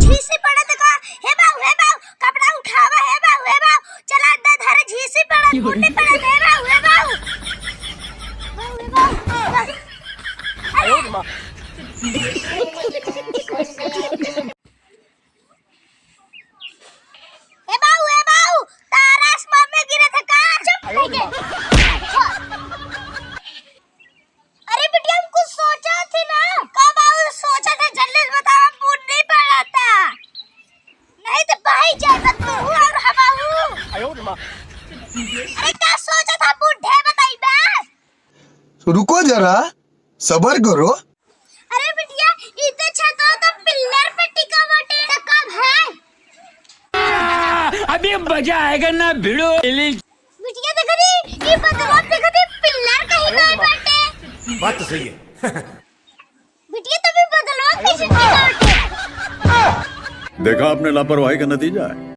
झीसी पड़त का हे बाऊ कपड़ा उठावा हे बाऊ चला अंदर धारे झीसी पड़त मुंडी पड़त हे बाऊ अरे मां हे बाऊ तारा आसमान में गिरा था का चुप नहीं के अरे बिटिया हम कुछ सोचा थी ना कब आओ सोचा था जल्दी से बताओ हम मूड नहीं पड़ा था नहीं तो भाई जाएगा तू और हम आऊ अरे क्या सोचा था बूढ़े बताई बे रुको जरा सबर करो। अरे बिटिया इतने छतो तो पिलर पे टिका बटे तो कब है अभी मजा आएगा ना भिड़ो बिटिया देखो दी ये बदलाव देखो दी पिलर कहीं गए बटे बात तो सही है। बिटिया तुम्हें बदलाव कैसे टिका बटे देखा आपने लापरवाही का नतीजा है।